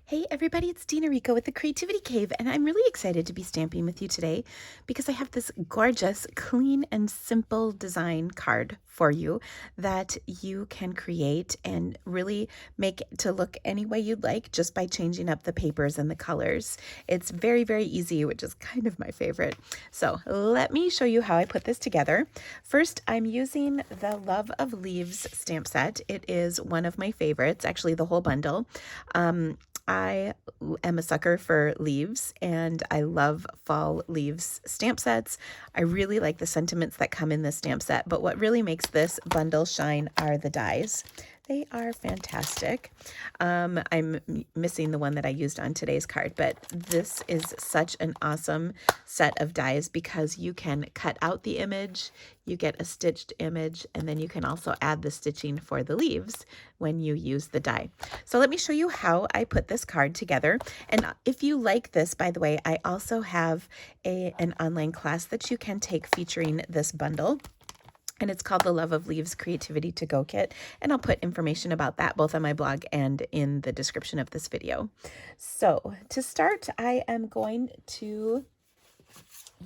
Hey everybody, it's Dina Rico with the Creativity Cave, and I'm really excited to be stamping with you today because I have this gorgeous, clean and simple design card for you that you can create and really make it to look any way you'd like just by changing up the papers and the colors. It's very, very easy, which is kind of my favorite. So let me show you how I put this together. First, I'm using the Love of Leaves stamp set. It is one of my favorites, actually the whole bundle. I am a sucker for leaves and I love fall leaves stamp sets. I really like the sentiments that come in this stamp set, but what really makes this bundle shine are the dies. They are fantastic. I'm missing the one that I used on today's card, but this is such an awesome set of dies because you can cut out the image, you get a stitched image, and then you can also add the stitching for the leaves when you use the die. So let me show you how I put this card together. And if you like this, by the way, I also have an online class that you can take featuring this bundle. And it's called the Love of Leaves Creativity to Go Kit. And I'll put information about that both on my blog and in the description of this video. So to start, I am going to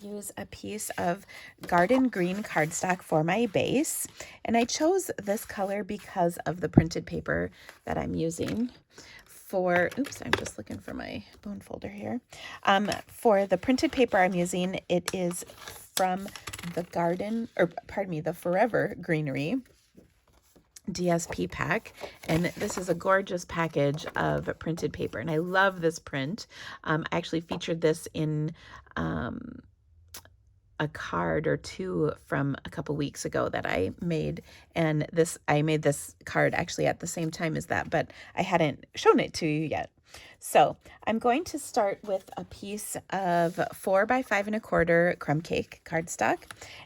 use a piece of garden green cardstock for my base. And I chose this color because of the printed paper that I'm using. Oops, I'm just looking for my bone folder here. For the printed paper I'm using, it is from the Forever Greenery DSP pack, and this is a gorgeous package of printed paper, and I love this print. I actually featured this in a card or two from a couple weeks ago that I made, and I made this card actually at the same time as that, but I hadn't shown it to you yet. So I'm going to start with a piece of 4 by 5 1/4 Crumb Cake cardstock,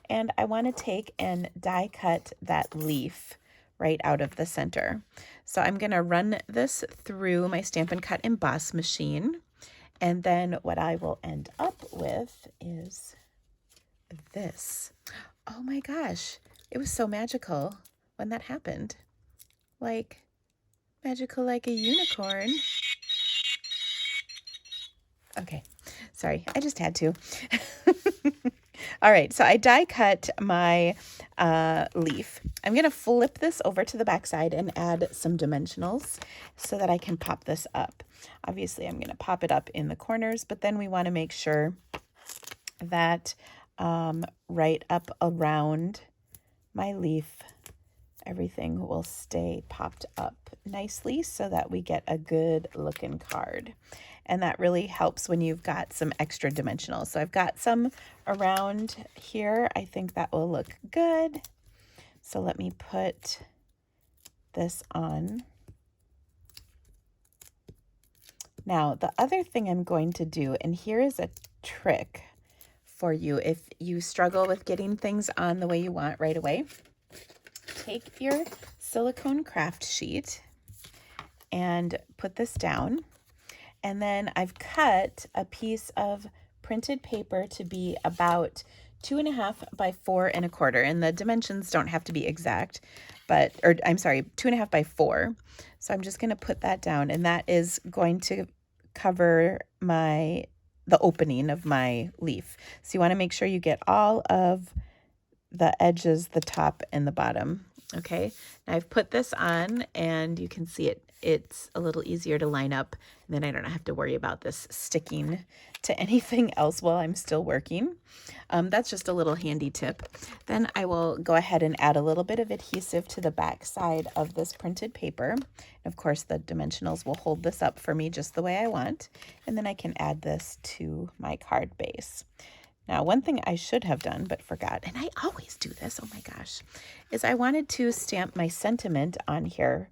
and I want to take and die cut that leaf right out of the center. So I'm going to run this through my Stampin' Cut Emboss machine, and then what I will end up with is this. Oh my gosh, it was so magical when that happened. Like, magical like a unicorn. Okay, sorry, I just had to. All right, so I die cut my leaf. I'm going to flip this over to the back side and add some dimensionals so that I can pop this up. Obviously, I'm going to pop it up in the corners, but then we want to make sure that right up around my leaf, everything will stay popped up nicely so that we get a good looking card. And that really helps when you've got some extra dimensionals. So I've got some around here. I think that will look good. So let me put this on. Now, the other thing I'm going to do, and here is a trick for you if you struggle with getting things on the way you want right away. Take your silicone craft sheet and put this down. And then I've cut a piece of printed paper to be about 2.5 by 4 1/4. And the dimensions don't have to be exact, or I'm sorry, 2.5 by 4. So I'm just going to put that down, and that is going to cover the opening of my leaf. So you want to make sure you get all of the edges, the top and the bottom. Okay, now I've put this on and you can see it's a little easier to line up, and then I don't have to worry about this sticking to anything else while I'm still working. That's just a little handy tip. Then I will go ahead and add a little bit of adhesive to the back side of this printed paper. And of course, the dimensionals will hold this up for me just the way I want. And then I can add this to my card base. Now, one thing I should have done but forgot, and I always do this, oh my gosh, is I wanted to stamp my sentiment on here.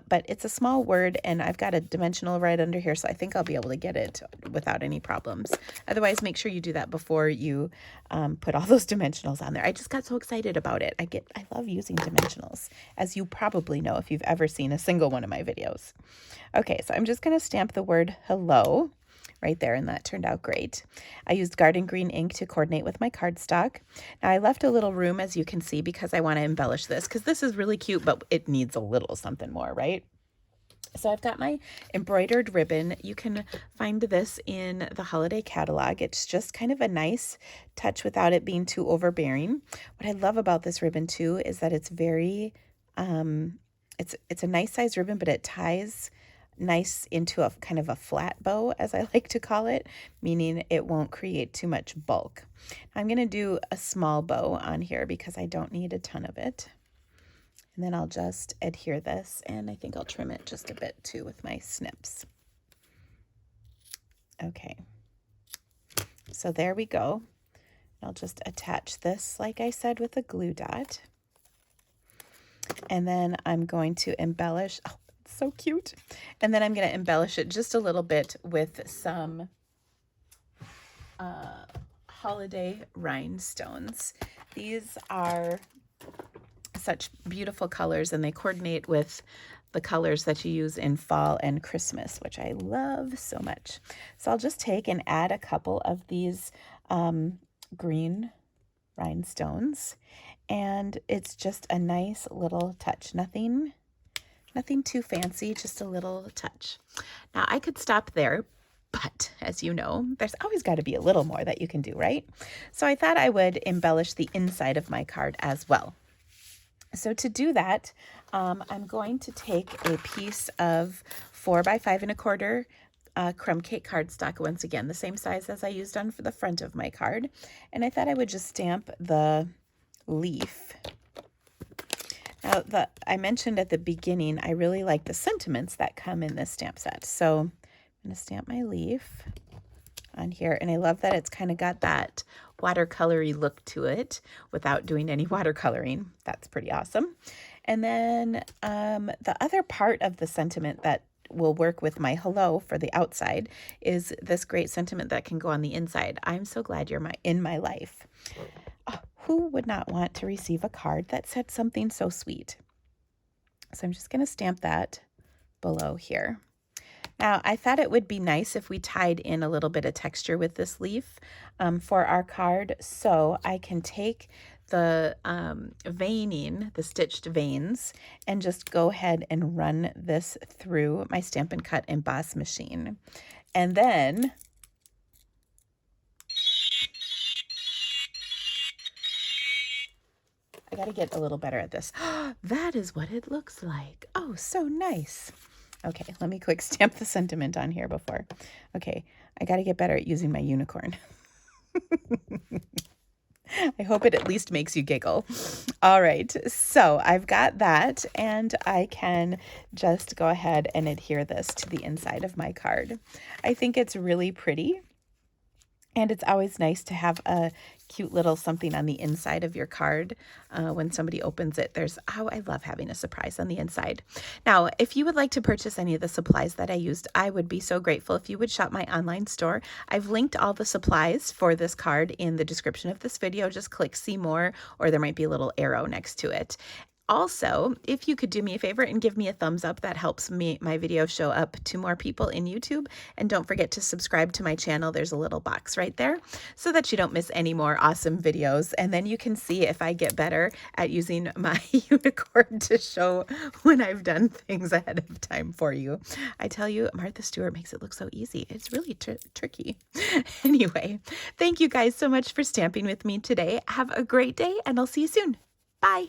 But it's a small word, and I've got a dimensional right under here, so I think I'll be able to get it without any problems. Otherwise, make sure you do that before you put all those dimensionals on there. I just got so excited about it. I love using dimensionals, as you probably know if you've ever seen a single one of my videos. Okay, so I'm just going to stamp the word hello right there, and that turned out great. I used garden green ink to coordinate with my cardstock. Now I left a little room, as you can see, because I want to embellish this, because this is really cute, but it needs a little something more, right? So I've got my embroidered ribbon. You can find this in the holiday catalog. It's just kind of a nice touch without it being too overbearing. What I love about this ribbon too is that it's very, it's a nice size ribbon, but it ties nice into a kind of a flat bow, as I like to call it, meaning it won't create too much bulk. I'm going to do a small bow on here because I don't need a ton of it. And then I'll just adhere this, and I think I'll trim it just a bit too with my snips. Okay, so there we go. I'll just attach this, like I said, with a glue dot. And then I'm going to embellish, oh, it's so cute. And then I'm going to embellish it just a little bit with some holiday rhinestones. These are such beautiful colors, and they coordinate with the colors that you use in fall and Christmas, which I love so much. So I'll just take and add a couple of these green rhinestones, and it's just a nice little touch. Nothing too fancy, just a little touch. Now I could stop there, but as you know, there's always got to be a little more that you can do, right? So I thought I would embellish the inside of my card as well. So to do that, I'm going to take a piece of 4 by 5 1/4 Crumb Cake cardstock, once again, the same size as I used on for the front of my card. And I thought I would just stamp the leaf. Now, I mentioned at the beginning, I really like the sentiments that come in this stamp set. So I'm going to stamp my leaf on here, and I love that it's kind of got that watercolory look to it without doing any watercoloring. That's pretty awesome. And then the other part of the sentiment that will work with my hello for the outside is this great sentiment that can go on the inside. I'm so glad you're in my life. Oh, who would not want to receive a card that said something so sweet? So I'm just going to stamp that below here. Now, I thought it would be nice if we tied in a little bit of texture with this leaf for our card. So I can take the veining, the stitched veins, and just go ahead and run this through my Stampin' Cut emboss machine. And then I got to get a little better at this. That is what it looks like. Oh, so nice. Okay, let me quick stamp the sentiment on here before. Okay, I got to get better at using my unicorn. I hope it at least makes you giggle. All right, so I've got that, and I can just go ahead and adhere this to the inside of my card. I think it's really pretty. And it's always nice to have a cute little something on the inside of your card when somebody opens it. I love having a surprise on the inside. Now, if you would like to purchase any of the supplies that I used, I would be so grateful if you would shop my online store. I've linked all the supplies for this card in the description of this video. Just click see more, or there might be a little arrow next to it. Also, if you could do me a favor and give me a thumbs up, that helps my video show up to more people in YouTube. And don't forget to subscribe to my channel. There's a little box right there so that you don't miss any more awesome videos. And then you can see if I get better at using my unicorn to show when I've done things ahead of time for you. I tell you, Martha Stewart makes it look so easy. It's really tricky. Anyway, thank you guys so much for stamping with me today. Have a great day, and I'll see you soon. Bye.